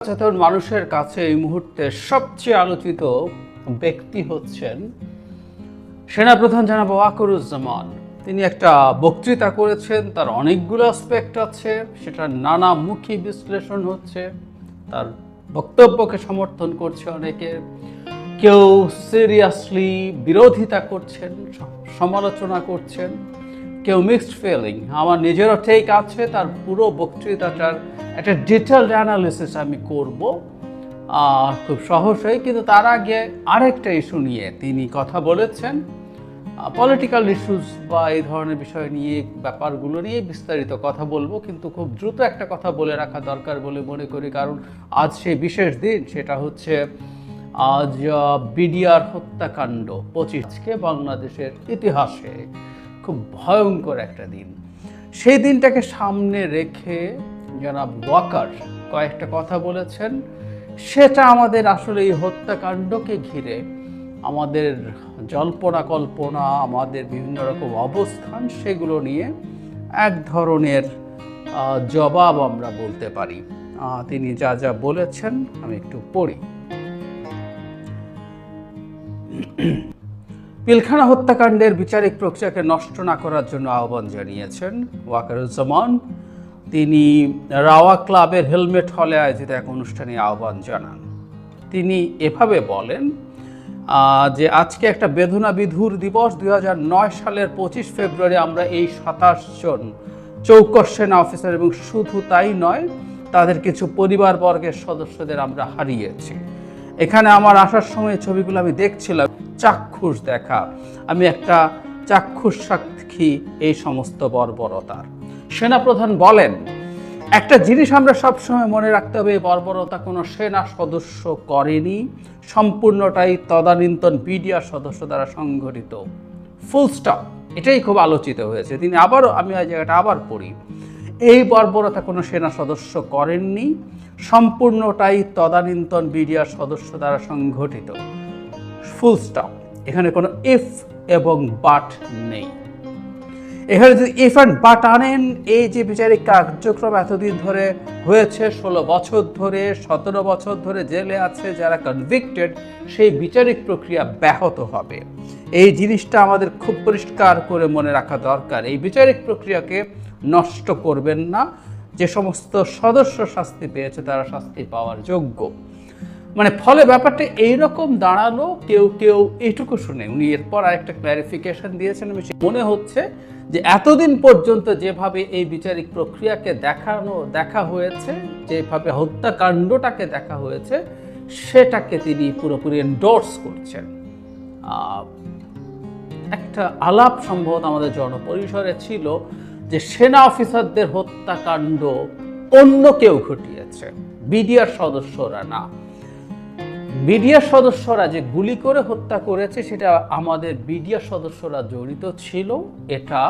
সচেতন মানুষের কাছে এই মুহূর্তে সবচেয়ে আলোচিত ব্যক্তি হচ্ছেন সেনাপ্রধান জনাব ওয়াকারুজ্জামান। তিনি একটা বক্তৃতা করেছেন, তার অনেকগুলো অ্যাসপেক্ট আছে, সেটা নানামুখী বিশ্লেষণ হচ্ছে। তার বক্তব্যকে সমর্থন করছে অনেকে, কেউ সিরিয়াসলি বিরোধিতা করছেন, সমালোচনা করছেন, কেউ মিক্সড ফিলিং। আমার নিজেরও ঠিক আছে। তার পুরো বক্তৃতাটার একটা ডিটেলড অ্যানালিসিস আমি করব খুব সহজেই, কিন্তু তার আগে আরেকটা ইস্যু নিয়ে তিনি কথা বলেছেন। পলিটিক্যাল ইস্যুস বা এই ধরনের বিষয় নিয়ে, ব্যাপারগুলো নিয়ে বিস্তারিত কথা বলবো, কিন্তু খুব দ্রুত একটা কথা বলে রাখা দরকার বলে মনে করি, কারণ আজ সেই বিশেষ দিন। সেটা হচ্ছে আজ বিডিআর হত্যাকাণ্ড 25কে বাংলাদেশের ইতিহাসে খুব ভয়ঙ্কর একটা দিন। সেই দিনটাকে সামনে রেখে জনাব ওয়াকার কয়েকটা কথা বলেছেন। সেটা আমাদের আসলে এই হত্যাকাণ্ডকে ঘিরে আমাদের জল্পনা কল্পনা, আমাদের বিভিন্ন রকম অবস্থান, সেগুলো নিয়ে এক ধরনের জবাব আমরা বলতে পারি। তিনি যা যা বলেছেন আমি একটু পড়ি। পিলখানা হত্যাকাণ্ডের বিচারিক প্রক্রিয়াকে নষ্ট না করার জন্য আহ্বান জানিয়েছেন ওয়াকারুজ্জামান। তিনি রাওয়া ক্লাবের হেলমেট হলে আয়োজিত এক অনুষ্ঠানে আহ্বান জানান। তিনি এভাবে বলেন যে আজকে একটা বেদনা বিধুর দিবস। 2009 সালের 25 ফেব্রুয়ারি আমরা এই 27 জন চৌকস সেনা অফিসার এবং শুধু তাই নয়, তাদের কিছু পরিবারবর্গের সদস্যদের আমরা হারিয়েছি। এখানে আমার আসার সময় ছবিগুলো আমি দেখছিলাম, চাক্ষুষ দেখা। আমি একটা চাক্ষুষ সাক্ষী এই সমস্ত বর্বরতার। সেনাপ্রধান বলেন, একটা জিনিস আমরা সবসময় মনে রাখতে হবে, এই বর্বরতা কোনো সেনা সদস্য করেনি, সম্পূর্ণটাই তদানীন্তন বিডিআর সদস্য দ্বারা সংঘটিত। Full stop. এটাই খুব আলোচিত হয়েছে। তিনি আবারও, আমি এই জায়গাটা আবার পড়ি, এই বর্বরতা কোনো সেনা সদস্য করেননি, সম্পূর্ণটাই তদানীন্তন বিডিআর সদস্য দ্বারা সংঘটিত। Full stop. এখানে কোনো ইফ এবং বাট নেই। এখানে যদি ইফ অ্যান্ড বাট আনেন, এই যে বিচারিক কার্যক্রম এতদিন ধরে হয়েছে, 16 বছর ধরে, 17 বছর ধরে জেলে আছে যারা কনভিক্টেড, সেই বিচারিক প্রক্রিয়া ব্যাহত হবে। এই জিনিসটা আমাদের খুব পরিষ্কার করে মনে রাখা দরকার। এই বিচারিক প্রক্রিয়াকে নষ্ট করবেন না। যে সমস্ত সদস্য শাস্তি পেয়েছে তারা শাস্তি পাওয়ার যোগ্য। মানে ফলে ব্যাপারটা এইরকম দাঁড়ালো। কেউ কেউ এইটুকু শুনে উনি এরপর আরেকটা ক্ল্যারিফিকেশন দিয়েছেন। মনে হচ্ছে যে এতদিন পর্যন্ত যেভাবে এই বিচারিক প্রক্রিয়াকে দেখা হয়েছে, যেভাবে হত্যাকাণ্ডটাকে দেখা হয়েছে, সেটাকে তিনি পুরোপুরি এন্ডোর্স করছেন। একটা আলাপ সম্ভবত আমাদের জনপরিসরে ছিল যে সেনা অফিসারদের হত্যাকাণ্ড অন্য কেউ ঘটিয়েছে, বিডিআর সদস্যরা না। বিডিআর সদস্যরা যে গুলি করে হত্যা করেছে সেটা আমাদের বিডিআর সদস্যরা জড়িত ছিল, এটা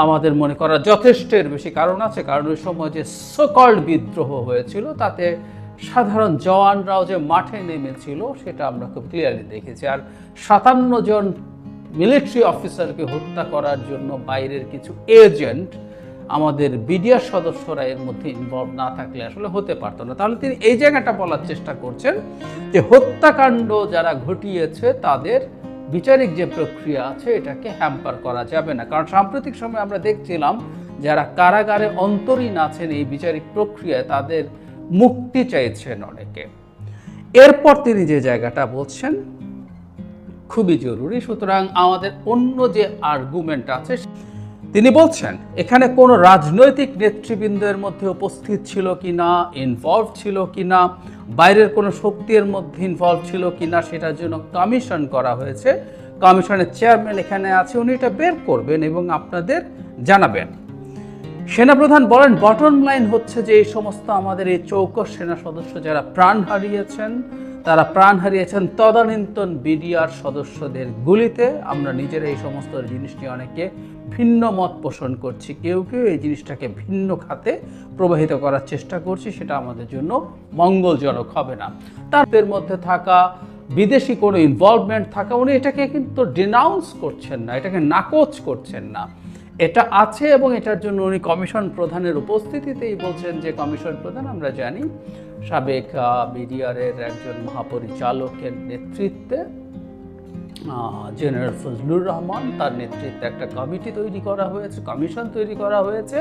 আমাদের মনে করা যথেষ্টের বেশি কারণ আছে। কারণ ওই সময় যে সোকল্ড বিদ্রোহ হয়েছিল, তাতে সাধারণ জওয়ানরাও যে মাঠে নেমেছিল, সেটা আমরা খুব ক্লিয়ারলি দেখেছি। আর 57 জন মিলিটারি অফিসারকে হত্যা করার জন্য বাইরের কিছু এজেন্ট, আমাদের বিডিআর সদস্যরা এর মধ্যে ইনভলভ না থাকলে আসলে হতে পারতো না। তাহলে তিনি এই জায়গাটা বলার চেষ্টা করছেন যে হত্যাকাণ্ড যারা ঘটিয়েছে তাদের বিচারিক যে প্রক্রিয়া আছে এটাকে হ্যাম্পার করা যাবে না। কারণ সাম্প্রতিক সময়ে আমরা দেখছিলাম যারা কারাগারে অন্তরীণ আছেন এই বিচারিক প্রক্রিয়ায়, তাদের মুক্তি চাইছেন অনেকে। এরপর তিনি যে জায়গাটা বলছেন খুবই জরুরি। সুতরাং আমাদের অন্য যে আর্গুমেন্ট আছে, তিনি বলছেন এখানে কোনো রাজনৈতিক নেতৃবৃন্দের মধ্যে উপস্থিত ছিল কিনা, ইনভলভ ছিল কিনা, বাইরের কোনো শক্তির মধ্যে ইনভলভ ছিল কিনা, সেটার জন্য কমিশন করা হয়েছে। কমিশনের চেয়ারম্যান এখানে আছে, উনি এটা বের করবেন এবং আপনাদের জানাবেন। সেনাপ্রধান বলেন, বটম লাইন হচ্ছে যে এই সমস্ত আমাদের এই চৌকস সেনা সদস্য যারা প্রাণ হারিয়েছেন, তারা প্রাণ হারিয়েছেন তদানীন্তন বিডিআর সদস্যদের গুলিতে। আমরা নিজেরা এই সমস্ত জিনিস নিয়ে অনেকে ভিন্ন মত পোষণ করছি, কেউ কেউ এই জিনিসটাকে ভিন্ন খাতে প্রবাহিত করার চেষ্টা করছি, সেটা আমাদের জন্য মঙ্গলজনক হবে না। তাদের মধ্যে থাকা বিদেশি কোনো ইনভলভমেন্ট থাকা, উনি এটাকে কিন্তু ডিনাউন্স করছেন না, এটাকে নাকচ করছেন না। এটা আছে এবং এটার জন্য উনি কমিশন প্রধানের উপস্থিতিতেই বলছেন যে কমিশন প্রধান আমরা জানি সাবেক বিডিআরের একজন মহাপরিচালকের নেতৃত্বে জেনারেল ফজলুর রহমান তার নেতৃত্বে একটা কমিটি তৈরি করা হয়েছে, কমিশন তৈরি করা হয়েছে,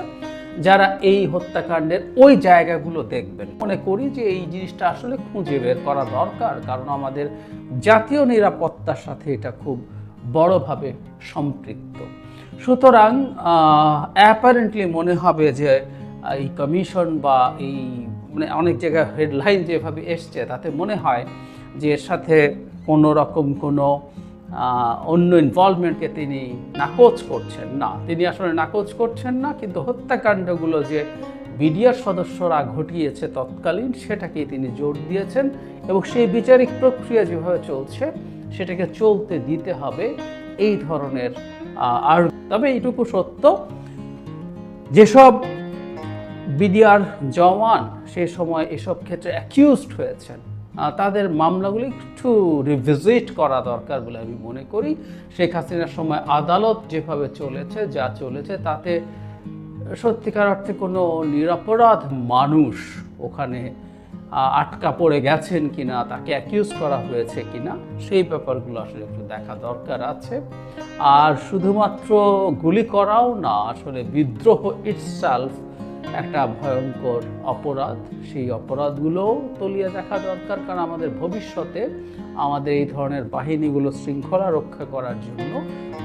যারা এই হত্যাকাণ্ডের ওই জায়গাগুলো দেখবেন। মনে করি যে এই জিনিসটা আসলে খুঁজে বের করা দরকার, কারণ আমাদের জাতীয় নিরাপত্তার সাথে এটা খুব বড়ভাবে সম্পৃক্ত। সুতরাং অ্যাপারেন্টলি মনে হবে যে এই কমিশন বা এই মানে অনেক জায়গায় হেডলাইন যেভাবে এসছে তাতে মনে হয় যে এর সাথে কোনো রকম কোনো অন্য ইনভলভমেন্টকে তিনি নাকচ করছেন না। তিনি আসলে নাকচ করছেন না, কিন্তু হত্যাকাণ্ডগুলো যে বিডিআর সদস্যরা ঘটিয়েছে তৎকালীন সেটাকেই তিনি জোর দিয়েছেন এবং সেই বিচারিক প্রক্রিয়া যেভাবে চলছে সেটাকে চলতে দিতে হবে এই ধরনের। আর তবে এইটুকু সত্য, যেসব বিডিআর জওয়ান সে সময় এসব ক্ষেত্রে অ্যাকিউজড হয়েছেন তাদের মামলাগুলি একটু রিভিজিট করা দরকার বলে আমি মনে করি। শেখ হাসিনার সময় আদালত যেভাবে চলেছে যা চলেছে তাতে সত্যিকার অর্থে কোনো নিরপরাধ মানুষ ওখানে আটকা পড়ে গেছেন কিনা, তাকে অ্যাকিউজ করা হয়েছে কিনা, সেই ব্যাপারগুলো আসলে একটু দেখা দরকার আছে। আর শুধুমাত্র গুলি করাও না, আসলে বিদ্রোহ ইটসেলফ একটা ভয়ঙ্কর অপরাধ, সেই অপরাধগুলোও তলিয়ে দেখা দরকার, কারণ আমাদের ভবিষ্যতে আমাদের এই ধরনের বাহিনীগুলো শৃঙ্খলা রক্ষা করার জন্য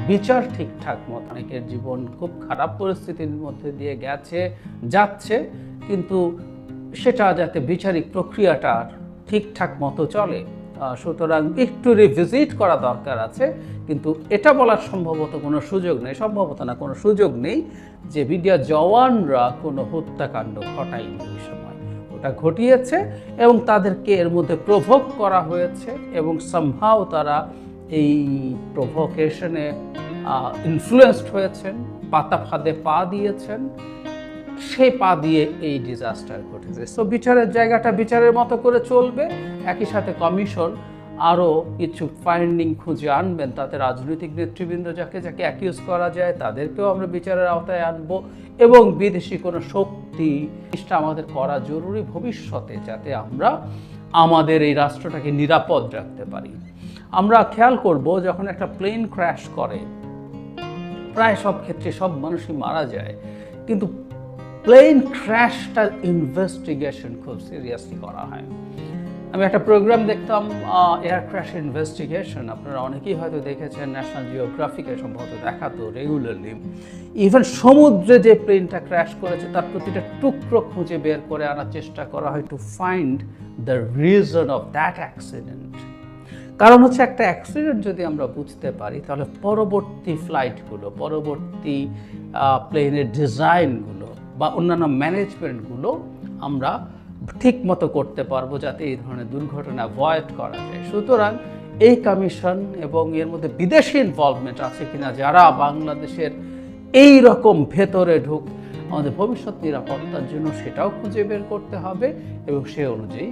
বিচার ঠিকঠাক মতো, অনেকের জীবন খুব খারাপ পরিস্থিতির মধ্যে দিয়ে যাচ্ছে, কিন্তু সেটা যাতে বিচারিক প্রক্রিয়াটা ঠিকঠাক মতো চলে, সুতরাং একটু রিভিজিট করা দরকার আছে। কিন্তু এটা বলার সম্ভবত কোনো সুযোগ নেই যে বিডিআর জওয়ানরা কোনো হত্যাকাণ্ড ঘটায়নি ওই সময়। ওটা ঘটিয়েছে এবং তাদেরকে এর মধ্যে প্রভোক করা হয়েছে এবং সামহাও তারা এই প্রভোকেশনে ইনফ্লুয়েসড হয়েছেন, পাতা ফাঁদে পা দিয়েছেন, সেই পা দিয়ে এই ডিজাস্টার ঘটেছে। সো বিচারের জায়গাটা বিচারের মতো করে চলবে, একই সাথে কমিশন আরও কিছু ফাইন্ডিং খুঁজে আনবেন, তাতে রাজনৈতিক নেতৃবৃন্দ যাকে অ্যাকিউজ করা যায় তাদেরকেও আমরা বিচারের আওতায় আনবো এবং বিদেশি কোনো শক্তি আমাদের করা জরুরি ভবিষ্যতে, যাতে আমরা আমাদের এই রাষ্ট্রটাকে নিরাপদ রাখতে পারি। আমরা খেয়াল করব যখন একটা প্লেন ক্র্যাশ করে প্রায় সব ক্ষেত্রে সব মানুষই মারা যায়, কিন্তু প্লেন ক্র্যাশটার ইনভেস্টিগেশন খুব সিরিয়াসলি করা হয়। আমি একটা প্রোগ্রাম দেখতাম এয়ার ক্র্যাশ ইনভেস্টিগেশন, আপনারা অনেকেই হয়তো দেখেছেন, ন্যাশনাল জিওগ্রাফিকে সম্ভবত দেখাতো রেগুলারলি। ইভেন সমুদ্রে যে প্লেনটা ক্র্যাশ করেছে তার প্রতিটা টুকরো খুঁজে বের করে আনার চেষ্টা করা হয় to find the reason of that accident. কারণ হচ্ছে একটা অ্যাক্সিডেন্ট যদি আমরা বুঝতে পারি তাহলে পরবর্তী ফ্লাইটগুলো, পরবর্তী প্লেনের ডিজাইনগুলো বা অন্যান্য ম্যানেজমেন্টগুলো আমরা ঠিক মতো করতে পারবো, যাতে এই ধরনের দুর্ঘটনা অ্যাভয়েড করা যায়। সুতরাং এই কমিশন এবং এর মধ্যে বিদেশি ইনভলভমেন্ট আছে কিনা, যারা বাংলাদেশের এই রকম ভেতরে আমাদের ভবিষ্যৎ নিরাপত্তার জন্য, সেটাও খুঁজে বের করতে হবে এবং সে অনুযায়ী